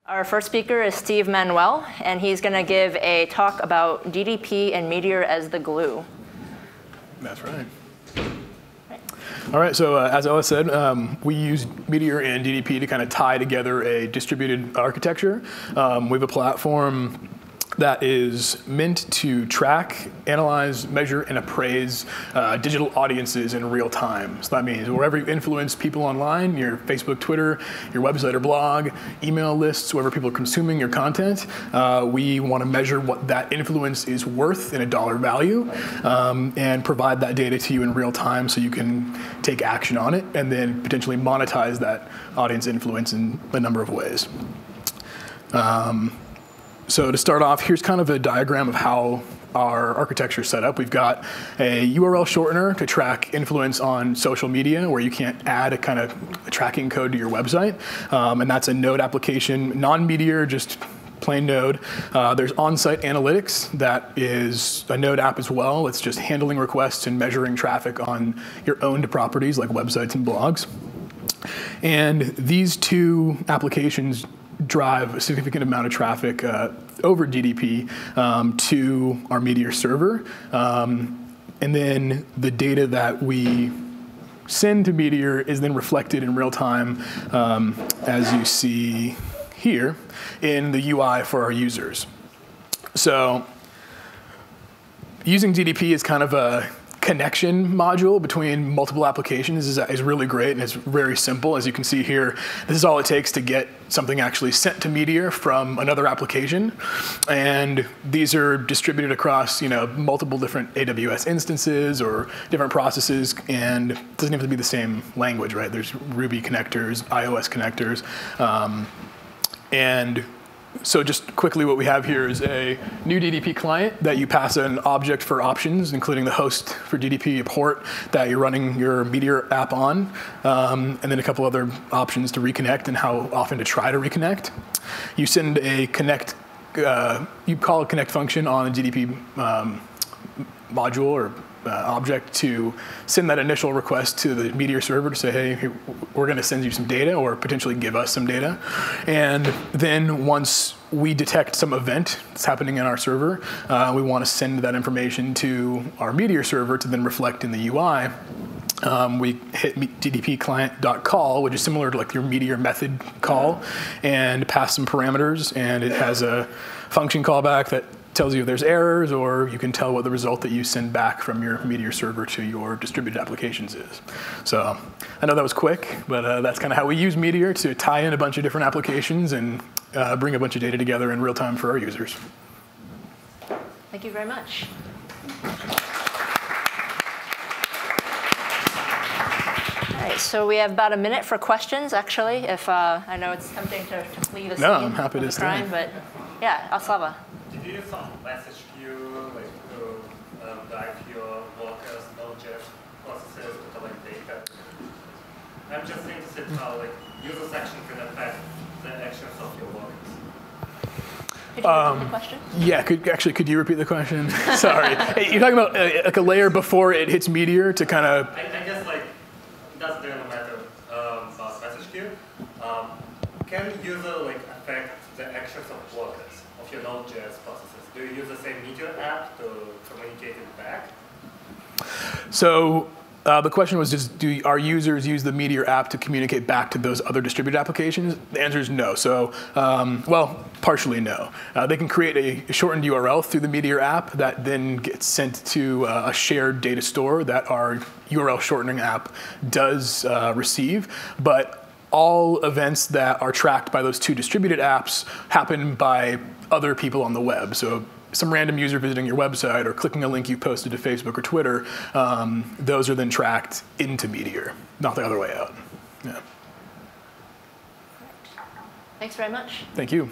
Our first speaker is Steve Manuel, and he's going to give a talk about DDP and Meteor as the glue. That's right. All right, so as Ella said, we use Meteor and DDP to kind of tie together a distributed architecture. We have a platform that is meant to track, analyze, measure, and appraise digital audiences in real time. So that means wherever you influence people online, your Facebook, Twitter, your website or blog, email lists, wherever people are consuming your content, we want to measure what that influence is worth in a dollar value and provide that data to you in real time so you can take action on it and then potentially monetize that audience influence in a number of ways. So to start off, here's kind of a diagram of how our architecture is set up. We've got a URL shortener to track influence on social media where you can't add a kind of tracking code to your website. And that's a Node application, non-Meteor, just plain Node. There's on-site analytics. That is a Node app as well. It's just handling requests and measuring traffic on your owned properties like websites and blogs. And these two applications drive a significant amount of traffic over DDP to our Meteor server. And then the data that we send to Meteor is then reflected in real time, as you see here, in the UI for our users. So using DDP is kind of a connection module between multiple applications is really great, and it's very simple. As you can see here, this is all it takes to get something actually sent to Meteor from another application. And these are distributed across multiple different AWS instances or different processes, and it doesn't have to be the same language, right? There's Ruby connectors, iOS connectors, and so just quickly, what we have here is a new DDP client that you pass an object for options, including the host for DDP, a port that you're running your Meteor app on, and then a couple other options to reconnect and how often to try to reconnect. You send a connect, you call a connect function on a DDP module or object to send that initial request to the Meteor server to say, hey, we're going to send you some data or potentially give us some data. And then once we detect some event that's happening in our server, we want to send that information to our Meteor server to then reflect in the UI. We hit ddp-client.call, which is similar to like your Meteor method call, and pass some parameters, and it has a function callback that tells you if there's errors, or you can tell what the result that you send back from your Meteor server to your distributed applications is. So I know that was quick, but that's kind of how we use Meteor to tie in a bunch of different applications and bring a bunch of data together in real time for our users. Thank you very much. All right, so we have about a minute for questions, actually. If I know it's tempting to flee the scene. No, I'm happy to stay. But yeah, Aslava. Did you use some message queue like to drive your workers, Node.js processes to collect data? I'm just interested how like user section can affect the actions of your workers. Could you repeat the question? Yeah, could you repeat the question? Sorry. You're talking about like a layer before it hits Meteor to kind of. I guess like it doesn't really matter about message queue. Can user like affect the actions of workers of your Node.js processes? Do you use the same Meteor app to communicate it back? So the question was just, do our users use the Meteor app to communicate back to those other distributed applications? The answer is no. So, well, partially no. They can create a shortened URL through the Meteor app that then gets sent to a shared data store that our URL shortening app does receive. But all events that are tracked by those two distributed apps happen by other people on the web. So some random user visiting your website or clicking a link you posted to Facebook or Twitter, those are then tracked into Meteor, not the other way out. Yeah. Thanks very much. Thank you.